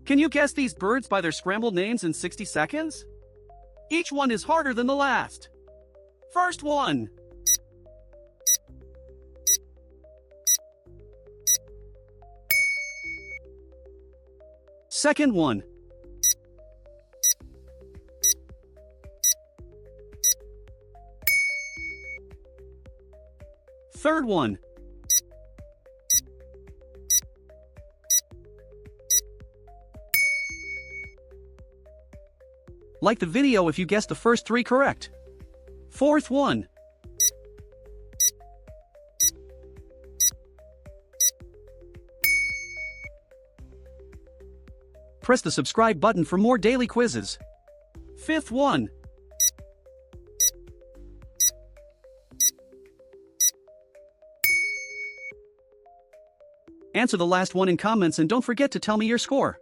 Can you guess these birds by their scrambled names in 60 seconds? Each one is harder than the last. First one. Second one. Third one. Like the video if you guessed the first 3 correct. Fourth one. Press the subscribe button for more daily quizzes. Fifth one. Answer the last one in comments and don't forget to tell me your score.